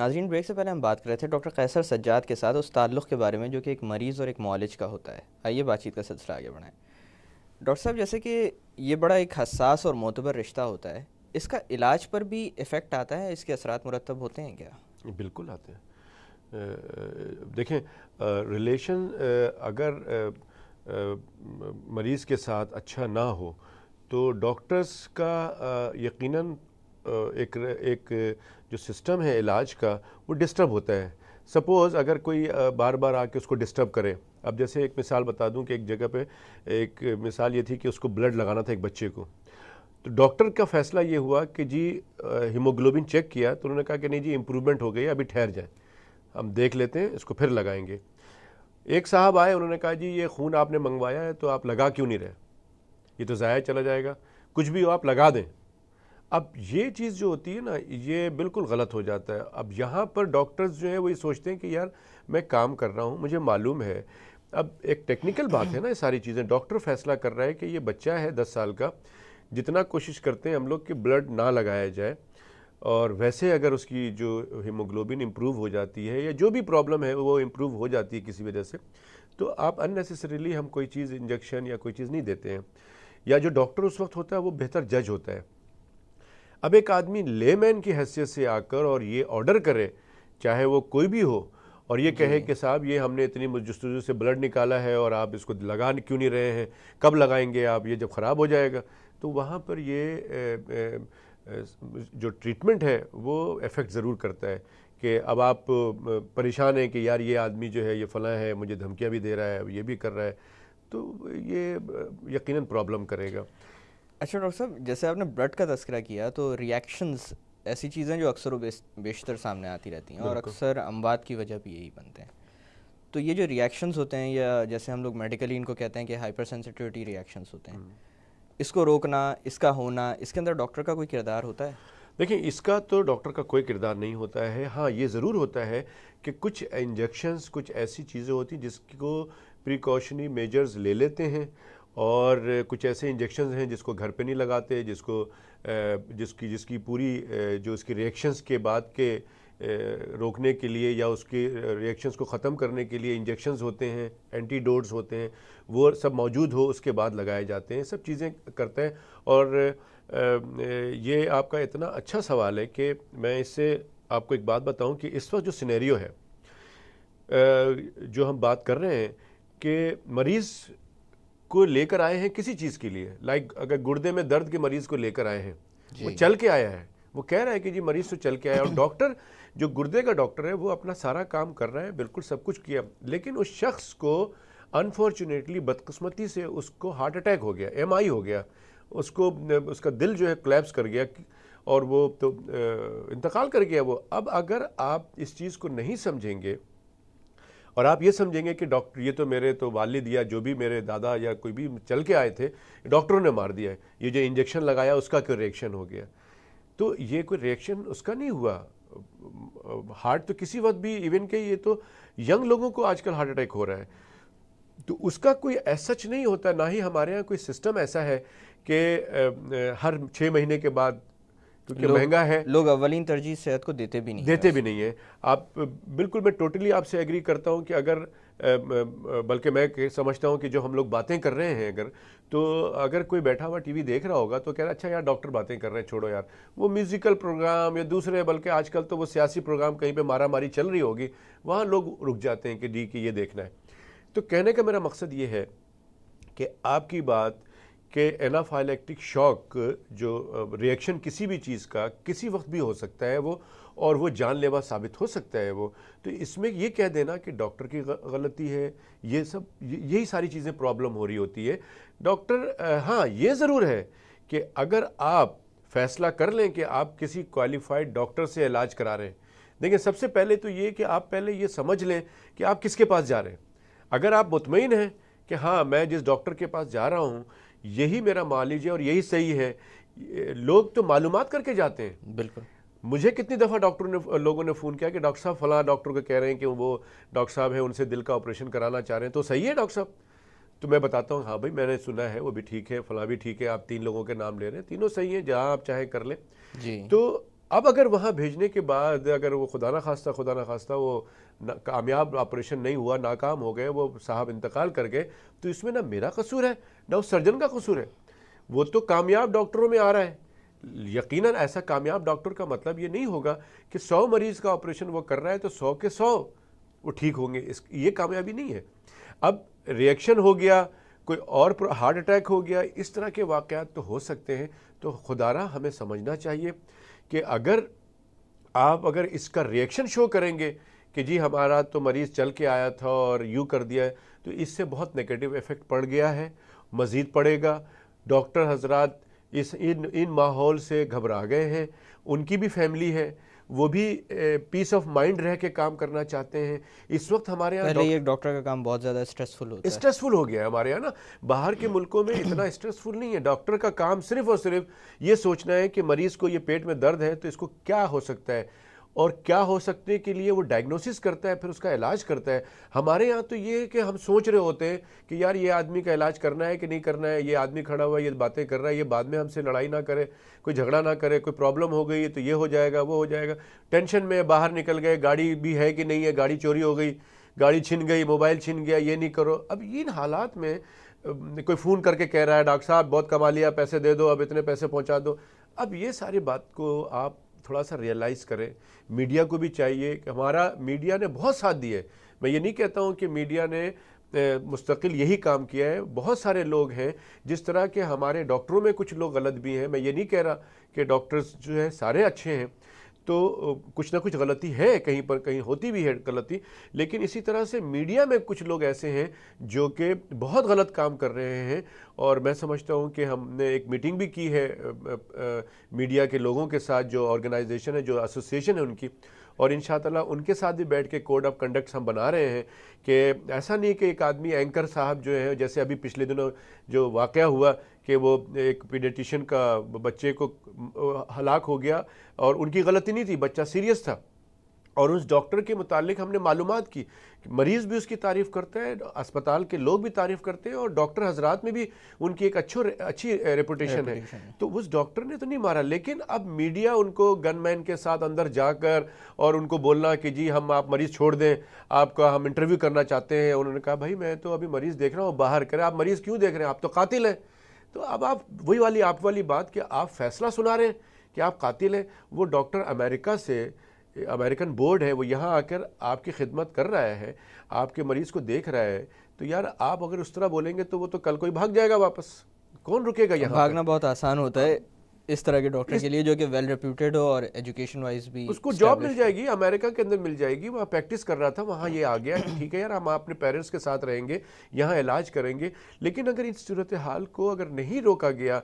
ناظرین، بریک سے پہلے ہم بات کر رہے تھے ڈاکٹر قیصر سجاد کے ساتھ اس تعلق کے بارے میں جو کہ ایک مریض اور ایک معالج کا ہوتا ہے. آئیے بات چیت کا سلسلہ آگے بڑھائیں. ڈاکٹر صاحب، جیسے کہ یہ بڑا ایک حساس اور معتبر رشتہ ہوتا ہے، اس کا علاج پر بھی ایفیکٹ آتا ہے؟ اس کے اثرات مرتب ہوتے ہیں کیا؟ بالکل آتے ہیں. دیکھیں، ریلیشن اگر مریض کے ساتھ اچھا نہ ہو تو ڈاکٹرز کا یقیناً ایک جو سسٹم ہے علاج کا وہ ڈسٹرب ہوتا ہے. سپوز اگر کوئی بار بار آ کے اس کو ڈسٹرب کرے. اب جیسے ایک مثال بتا دوں کہ ایک جگہ پہ ایک مثال یہ تھی کہ اس کو بلڈ لگانا تھا ایک بچے کو. تو ڈاکٹر کا فیصلہ یہ ہوا کہ جی ہیموگلوبن چیک کیا تو انہوں نے کہا کہ نہیں جی امپروومنٹ ہو گئی، ابھی ٹھہر جائیں، ہم دیکھ لیتے ہیں، اس کو پھر لگائیں گے. ایک صاحب آئے، انہوں نے کہا جی یہ خون آپ نے منگوایا ہے تو آپ لگا کیوں نہیں رہے، یہ تو ضائع چلا جائے گا، کچھ بھی ہو آپ لگا دیں. اب یہ چیز جو ہوتی ہے نا، یہ بالکل غلط ہو جاتا ہے. اب یہاں پر ڈاکٹرز جو ہیں وہ یہ سوچتے ہیں کہ یار میں کام کر رہا ہوں، مجھے معلوم ہے. اب ایک ٹیکنیکل بات ہے نا، یہ ساری چیزیں ڈاکٹر فیصلہ کر رہا ہے کہ یہ بچہ ہے 10 سال کا، جتنا کوشش کرتے ہیں ہم لوگ کہ بلڈ نہ لگایا جائے، اور ویسے اگر اس کی جو ہیموگلوبن امپروو ہو جاتی ہے یا جو بھی پرابلم ہے وہ امپروو ہو جاتی ہے کسی وجہ سے، تو آپ اننیسیسریلی ہم کوئی چیز انجیکشن یا کوئی چیز نہیں دیتے ہیں. یا جو ڈاکٹر اس وقت ہوتا ہے وہ بہتر جج ہوتا ہے. اب ایک آدمی لے مین کی حیثیت سے آ کر اور یہ آرڈر کرے، چاہے وہ کوئی بھی ہو، اور یہ کہے کہ صاحب یہ ہم نے اتنی جستجو سے بلڈ نکالا ہے اور آپ اس کو لگا کیوں نہیں رہے ہیں، کب لگائیں گے آپ، یہ جب خراب ہو جائے گا. تو وہاں پر یہ جو ٹریٹمنٹ ہے وہ افیکٹ ضرور کرتا ہے کہ اب آپ پریشان ہیں کہ یار یہ آدمی جو ہے یہ فلاں ہے، مجھے دھمکیاں بھی دے رہا ہے، یہ بھی کر رہا ہے، تو یہ یقیناً پرابلم کرے گا. اچھا ڈاکٹر صاحب، جیسے آپ نے بلڈ کا تذکرہ کیا تو ریئیکشنز ایسی چیزیں جو اکثر و بیشتر سامنے آتی رہتی ہیں اور اکثر اموات کی وجہ بھی یہی بنتے ہیں. تو یہ جو ریئیکشنز ہوتے ہیں، یا جیسے ہم لوگ میڈیکلی ان کو کہتے ہیں کہ ہائپر سینسٹیوٹی ریئیکشنز ہوتے ہیں، اس کو روکنا، اس کا ہونا، اس کے اندر ڈاکٹر کا کوئی کردار ہوتا ہے؟ دیکھیں، اس کا تو ڈاکٹر کا کوئی کردار نہیں ہوتا ہے. ہاں یہ ضرور ہوتا ہے کہ کچھ انجیکشنز، کچھ ایسی چیزیں ہوتی ہیں جس کو پریکاشنری میجرز لے لیتے ہیں، اور کچھ ایسے انجیکشنز ہیں جس کو گھر پہ نہیں لگاتے، جس کی پوری جو اس کی ریئیکشنز کے بعد کے روکنے کے لیے یا اس کی ریئیکشنز کو ختم کرنے کے لیے انجیکشنز ہوتے ہیں، اینٹی ڈوٹس ہوتے ہیں، وہ سب موجود ہو اس کے بعد لگائے جاتے ہیں. سب چیزیں کرتے ہیں. اور یہ آپ کا اتنا اچھا سوال ہے کہ میں اس سے آپ کو ایک بات بتاؤں کہ اس وقت جو سینیریو ہے جو ہم بات کر رہے ہیں کہ مریض کو لے کر آئے ہیں کسی چیز کے لیے، لائک اگر گردے میں درد کے مریض کو لے کر آئے ہیں، وہ چل کے آیا ہے، وہ کہہ رہا ہے کہ جی مریض تو چل کے آیا، اور ڈاکٹر جو گردے کا ڈاکٹر ہے وہ اپنا سارا کام کر رہا ہے، بالکل سب کچھ کیا، لیکن اس شخص کو انفارچونیٹلی بدقسمتی سے اس کو ہارٹ اٹیک ہو گیا، ایم آئی ہو گیا، اس کا دل جو ہے کلیپس کر گیا اور وہ تو انتقال کر گیا وہ. اب اگر آپ اس چیز کو نہیں سمجھیں گے اور آپ یہ سمجھیں گے کہ ڈاکٹر یہ تو میرے تو والد یا جو بھی میرے دادا یا کوئی بھی چل کے آئے تھے، ڈاکٹروں نے مار دیا ہے، یہ جو انجیکشن لگایا اس کا کوئی ریئیکشن ہو گیا، تو یہ کوئی ریئیکشن اس کا نہیں ہوا. ہارٹ تو کسی وقت بھی، ایون کہ یہ تو ینگ لوگوں کو آج کل ہارٹ اٹیک ہو رہا ہے، تو اس کا کوئی ایسا نہیں ہوتا. نہ ہی ہمارے ہاں کوئی سسٹم ایسا ہے کہ ہر 6 مہینے کے بعد، کیونکہ مہنگا ہے، لوگ اولین ترجیح صحت کو دیتے بھی نہیں ہیں. آپ بالکل، میں ٹوٹلی آپ سے ایگری کرتا ہوں کہ اگر بلکہ میں سمجھتا ہوں کہ جو ہم لوگ باتیں کر رہے ہیں اگر کوئی بیٹھا ہوا ٹی وی دیکھ رہا ہوگا تو کہہ رہا اچھا یار ڈاکٹر باتیں کر رہے ہیں، چھوڑو یار وہ میوزیکل پروگرام یا دوسرے، بلکہ آج کل تو وہ سیاسی پروگرام کہیں پہ مارا ماری چل رہی ہوگی، وہاں لوگ رک جاتے ہیں کہ یہ دیکھنا ہے. تو کہنے کا میرا مقصد یہ ہے کہ آپ کی بات کہ اینافائلیکٹک شاک جو ریئیکشن کسی بھی چیز کا کسی وقت بھی ہو سکتا ہے وہ، اور وہ جان لیوا ثابت ہو سکتا ہے وہ، تو اس میں یہ کہہ دینا کہ ڈاکٹر کی غلطی ہے، یہی ساری چیزیں پرابلم ہو رہی ہوتی ہے. ڈاکٹر ہاں یہ ضرور ہے کہ اگر آپ فیصلہ کر لیں کہ آپ کسی کوالیفائڈ ڈاکٹر سے علاج کرا رہے ہیں، دیکھیں سب سے پہلے تو یہ کہ آپ پہلے یہ سمجھ لیں کہ آپ کس کے پاس جا رہے ہیں. اگر آپ مطمئن ہیں کہ ہاں میں جس ڈاکٹر کے پاس جا رہا ہوں یہی میرا معالج ہے اور یہی صحیح ہے، لوگ تو معلومات کر کے جاتے ہیں. بالکل. مجھے کتنی دفعہ لوگوں نے فون کیا کہ ڈاکٹر صاحب فلاں ڈاکٹر کو کہہ رہے ہیں کہ وہ ڈاکٹر صاحب ہیں، ان سے دل کا آپریشن کرانا چاہ رہے ہیں، تو صحیح ہے ڈاکٹر صاحب؟ تو میں بتاتا ہوں ہاں بھائی میں نے سنا ہے، وہ بھی ٹھیک ہے، فلاں بھی ٹھیک ہے، آپ 3 لوگوں کے نام لے رہے ہیں، تینوں صحیح ہیں، جہاں آپ چاہیں کر لیں. جی. تو اب اگر وہاں بھیجنے کے بعد اگر وہ خدا نخواستہ وہ کامیاب آپریشن نہیں ہوا، ناکام ہو گئے، وہ صاحب انتقال کر گئے، تو اس میں نہ میرا قصور ہے نہ اس سرجن کا قصور ہے، وہ تو کامیاب ڈاکٹروں میں آ رہا ہے۔ یقیناً ایسا کامیاب ڈاکٹر کا مطلب یہ نہیں ہوگا کہ 100 مریض کا آپریشن وہ کر رہا ہے تو 100 کے 100 وہ ٹھیک ہوں گے، یہ کامیابی نہیں ہے۔ اب ریئیکشن ہو گیا، کوئی اور ہارٹ اٹیک ہو گیا، اس طرح کے واقعات تو ہو سکتے ہیں۔ تو خدا را ہمیں سمجھنا چاہیے کہ اگر اس کا ریئیکشن شو کریں گے کہ جی ہمارا تو مریض چل کے آیا تھا اور یوں کر دیا ہے، تو اس سے بہت نیگیٹو ایفیکٹ پڑ گیا ہے، مزید پڑے گا۔ ڈاکٹر حضرات ان ماحول سے گھبرا گئے ہیں، ان کی بھی فیملی ہے، وہ بھی پیس آف مائنڈ رہ کے کام کرنا چاہتے ہیں۔ اس وقت ہمارے یہاں پہلے ایک ڈاکٹر کا کام بہت زیادہ اسٹریسفل ہوتا ہے، اسٹریسفل ہو گیا ہے ہمارے یہاں نا۔ باہر کے ملکوں میں اتنا اسٹریسفل نہیں ہے، ڈاکٹر کا کام صرف اور صرف یہ سوچنا ہے کہ مریض کو یہ پیٹ میں درد ہے تو اس کو کیا ہو سکتا ہے، اور کیا ہو سکتے کے لیے وہ ڈائگنوسس کرتا ہے، پھر اس کا علاج کرتا ہے۔ ہمارے یہاں تو یہ ہے کہ ہم سوچ رہے ہوتے ہیں کہ یار یہ آدمی کا علاج کرنا ہے کہ نہیں کرنا ہے، یہ آدمی کھڑا ہوا ہے، یہ باتیں کر رہا ہے، یہ بعد میں ہم سے لڑائی نہ کرے، کوئی جھگڑا نہ کرے، کوئی پرابلم ہو گئی تو یہ ہو جائے گا، وہ ہو جائے گا، ٹینشن میں باہر نکل گئے، گاڑی بھی ہے کہ نہیں ہے، گاڑی چوری ہو گئی، گاڑی چھن گئی، موبائل چھن گیا، یہ نہیں کرو۔ اب ان حالات میں کوئی فون کر کے کہہ رہا ہے ڈاکٹر صاحب بہت کما لیا، پیسے دے دو، اب اتنے پیسے پہنچا دو۔ اب یہ ساری بات کو آپ تھوڑا سا ریئلائز کریں۔ میڈیا کو بھی چاہیے کہ ہمارا میڈیا نے بہت ساتھ دیا ہے، میں یہ نہیں کہتا ہوں کہ میڈیا نے مستقل یہی کام کیا ہے، بہت سارے لوگ ہیں، جس طرح کہ ہمارے ڈاکٹروں میں کچھ لوگ غلط بھی ہیں، میں یہ نہیں کہہ رہا کہ ڈاکٹرز جو ہے سارے اچھے ہیں، تو کچھ نہ کچھ غلطی ہے، کہیں پر کہیں ہوتی بھی ہے غلطی، لیکن اسی طرح سے میڈیا میں کچھ لوگ ایسے ہیں جو کہ بہت غلط کام کر رہے ہیں۔ اور میں سمجھتا ہوں کہ ہم نے ایک میٹنگ بھی کی ہے میڈیا کے لوگوں کے ساتھ، جو آرگنائزیشن ہے، جو ایسوسیشن ہے ان کی، اور انشاءاللہ ان کے ساتھ بھی بیٹھ کے کوڈ آف کنڈکٹس ہم بنا رہے ہیں کہ ایسا نہیں کہ ایک آدمی اینکر صاحب جو ہے، جیسے ابھی پچھلے دنوں جو واقعہ ہوا کہ وہ ایک پیڈیٹیشین کا بچے کو ہلاک ہو گیا، اور ان کی غلطی نہیں تھی، بچہ سیریس تھا، اور اس ڈاکٹر کے متعلق ہم نے معلومات کی، مریض بھی اس کی تعریف کرتا ہے، اسپتال کے لوگ بھی تعریف کرتے ہیں، اور ڈاکٹر حضرات میں بھی ان کی ایک اچھی ریپوٹیشن ہے۔ تو اس ڈاکٹر نے تو نہیں مارا، لیکن اب میڈیا ان کو گن مین کے ساتھ اندر جا کر اور ان کو بولنا کہ جی آپ مریض چھوڑ دیں، آپ کا ہم انٹرویو کرنا چاہتے ہیں۔ انہوں نے کہا بھائی میں تو ابھی مریض دیکھ رہا ہوں، باہر کریں، آپ مریض کیوں دیکھ رہے ہیں، آپ تو قاتل ہیں۔ تو اب آپ وہی آپ والی بات کہ آپ فیصلہ سنا رہے ہیں کہ آپ قاتل ہیں۔ وہ ڈاکٹر امریکہ سے، امریکن بورڈ ہے، وہ یہاں آ کر آپ کی خدمت کر رہا ہے، آپ کے مریض کو دیکھ رہا ہے، تو یار آپ اگر اس طرح بولیں گے تو وہ تو کل کوئی بھاگ جائے گا واپس، کون رکے گا یہاں؟ بھاگنا بہت آسان ہوتا ہے اس طرح کے ڈاکٹر کے لیے جو کہ ویل ریپیوٹیڈ ہو اور ایجوکیشن وائز بھی اس کو جاب مل جائے گی، امریکہ کے اندر مل جائے گی، وہاں پریکٹس کر رہا تھا، وہاں یہ آ گیا کہ ٹھیک ہے یار ہم اپنے پیرنٹس کے ساتھ رہیں گے، یہاں علاج کریں گے۔ لیکن اگر اس صورتحال کو اگر نہیں روکا گیا،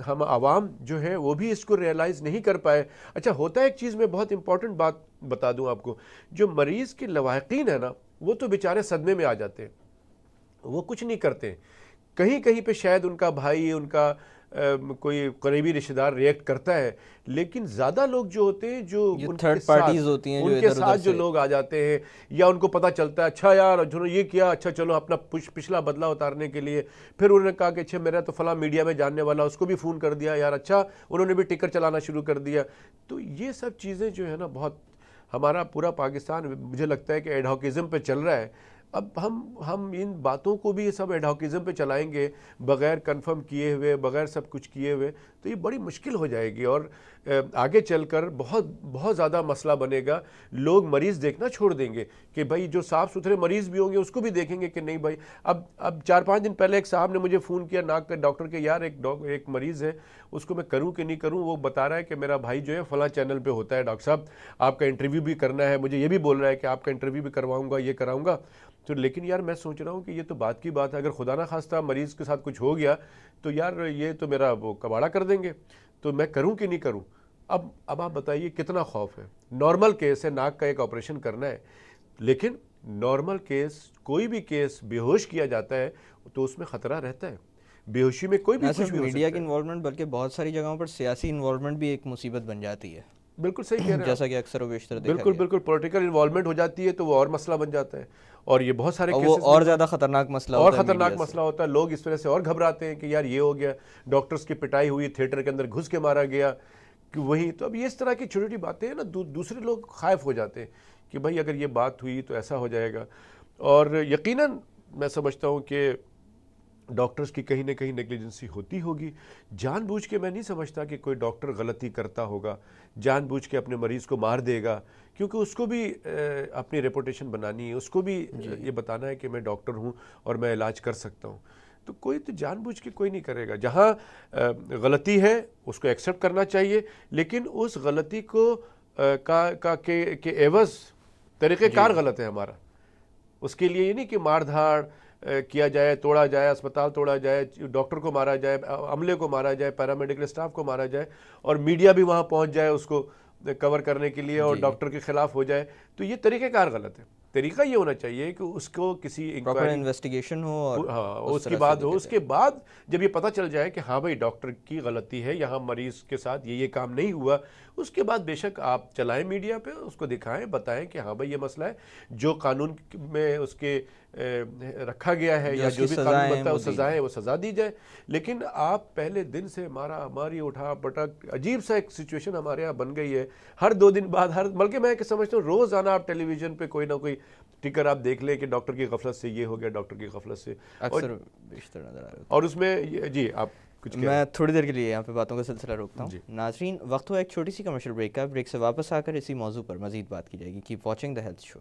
ہم عوام جو ہے وہ بھی اس کو ریئلائز نہیں کر پائے۔ اچھا ہوتا ہے ایک چیز، میں بہت امپورٹنٹ بات بتا دوں آپ کو، جو مریض کے لواحقین ہیں نا، وہ تو بیچارے صدمے میں آ جاتے ہیں، وہ کچھ نہیں کرتے، کہیں پہ شاید ان کا بھائی، ان کا کوئی قریبی رشتہ دار ریئیکٹ کرتا ہے، لیکن زیادہ لوگ جو ہوتے ہیں، جو تھرڈ پارٹیز ہوتی ہیں، ان کے ساتھ جو لوگ آ جاتے ہیں، یا ان کو پتہ چلتا ہے اچھا یار جنہوں نے یہ کیا، اچھا چلو اپنا پچھلا بدلہ اتارنے کے لیے، پھر انہوں نے کہا کہ اچھا میرا تو فلاں میڈیا میں جاننے والا، اس کو بھی فون کر دیا یار، اچھا انہوں نے بھی ٹکر چلانا شروع کر دیا۔ تو یہ سب چیزیں جو ہے نا، بہت ہمارا پورا پاکستان مجھے لگتا ہے کہ ایڈہاکزم پہ چل رہا ہے۔ اب ہم ان باتوں کو بھی سب ایڈہاکزم پہ چلائیں گے بغیر کنفرم کیے ہوئے، بغیر سب کچھ کیے ہوئے، تو یہ بڑی مشکل ہو جائے گی، اور آگے چل کر بہت زیادہ مسئلہ بنے گا۔ لوگ مریض دیکھنا چھوڑ دیں گے کہ بھائی جو صاف ستھرے مریض بھی ہوں گے اس کو بھی دیکھیں گے کہ نہیں بھائی۔ اب 4-5 دن پہلے ایک صاحب نے مجھے فون کیا ناک کے ڈاکٹر کے، یار ایک مریض ہے، اس کو میں کروں کہ نہیں کروں، وہ بتا رہا ہے کہ میرا بھائی جو ہے فلاں چینل پہ ہوتا ہے، ڈاکٹر صاحب آپ کا انٹرویو بھی کرنا ہے، مجھے یہ بھی بول رہا ہے کہ آپ کا انٹرویو بھی کرواؤں گا، یہ کراؤں گا۔ تو لیکن یار میں سوچ رہا ہوں کہ یہ تو بات کی بات ہے، اگر خدا نہ خواستہ مریض کے ساتھ کچھ ہو گیا تو یار یہ تو میرا وہ کباڑہ کر دیں گے، تو میں کروں کہ نہیں کروں؟ اب آپ بتائیے کتنا خوف ہے۔ نارمل کیس ہے، ناک کا ایک آپریشن کرنا ہے، لیکن نارمل کیس، کوئی بھی کیس بے ہوش کیا جاتا ہے تو اس میں خطرہ رہتا ہے، بے ہوشی میں کوئی بھی کچھ بھی ہو سکتا ہے۔ میڈیا کی انوالومنٹ بلکہ بہت ساری جگہوں پر سیاسی انوالومنٹ بھی ایک مصیبت بن جاتی ہے۔ بالکل صحیح کہہ رہے ہیں، جیسا کہ اکثر و بیشتر دیکھا گیا۔ بالکل پولیٹیکل انوالومنٹ ہو جاتی ہے تو وہ اور مسئلہ بن جاتا ہے، اور یہ بہت سارے وہ اور زیادہ خطرناک مسئلہ ہوتا ہے، اور خطرناک مسئلہ ہوتا ہے۔ لوگ اس طرح سے اور گھبراتے ہیں کہ یار یہ ہو گیا، ڈاکٹرز کی پٹائی ہوئی، تھیٹر کے اندر گھس کے مارا گیا، کہ وہی تو اب یہ اس طرح کی چھوٹی چھوٹی باتیں ہیں نا، دوسرے لوگ خائف ہو جاتے ہیں کہ بھائی اگر یہ بات ہوئی تو ایسا ہو جائے گا. اور یقیناً میں سمجھتا ہوں کہ ڈاکٹرز کی کہیں نہ کہیں نیگلیجنسی ہوتی ہوگی. جان بوجھ کے میں نہیں سمجھتا کہ کوئی ڈاکٹر غلطی کرتا ہوگا، جان بوجھ کے اپنے مریض کو مار دے گا، کیونکہ اس کو بھی اپنی ریپوٹیشن بنانی ہے، اس کو بھی یہ بتانا ہے کہ میں ڈاکٹر ہوں اور میں علاج کر سکتا ہوں. تو کوئی تو جان بوجھ کے کوئی نہیں کرے گا. جہاں غلطی ہے اس کو ایکسیپٹ کرنا چاہیے، لیکن اس غلطی کو کے عوض طریقہ کار غلط ہے ہمارا. اس کے لیے یہ نہیں کہ مار دھاڑ کیا جائے، توڑا جائے، اسپتال توڑا جائے، ڈاکٹر کو مارا جائے، عملے کو مارا جائے، پیرامیڈیکل اسٹاف کو مارا جائے، اور میڈیا بھی وہاں پہنچ جائے اس کو کور کرنے کے لیے اور ڈاکٹر کے خلاف ہو جائے. تو یہ طریقہ کار غلط ہے. طریقہ یہ ہونا چاہیے کہ اس کو کسی انویسٹیگیشن ہو اور اس کی بات ہو، اس کے بعد جب یہ پتہ چل جائے کہ ہاں بھائی ڈاکٹر کی غلطی ہے، یہاں مریض کے ساتھ یہ کام نہیں ہوا، اس کے بعد بے شک آپ چلائیں میڈیا پہ، اس کو دکھائیں، بتائیں کہ ہاں بھائی یہ مسئلہ ہے، جو قانون میں اس کے رکھا گیا ہے یا جو بھی قانون بنتا ہے وہ سزا ہے وہ سزا دی جائے. لیکن آپ پہلے دن سے مارا ماری اٹھا پٹک، عجیب سا ایک سچویشن ہمارے یہاں بن گئی ہے. ہر 2 دن بعد بلکہ میں کہ سمجھتا ہوں روزانہ آپ ٹیلی ویژن پہ کوئی نہ کوئی ٹکر آپ دیکھ لیں کہ ڈاکٹر کی غفلت سے یہ ہو گیا، ڈاکٹر کی غفلت سے اکثر بیشتر نظر آ رہا ہے. اور اس میں جی آپ کچھ میں تھوڑی دیر کے لیے یہاں پہ باتوں کا سلسلہ روکتا ہوں. ناظرین وقت ہوا ایک چھوٹی سی کمرشل بریک کا. بریک سے واپس آ کر اسی موضوع پر مزید بات کی جائے گی. Keep watching the health show.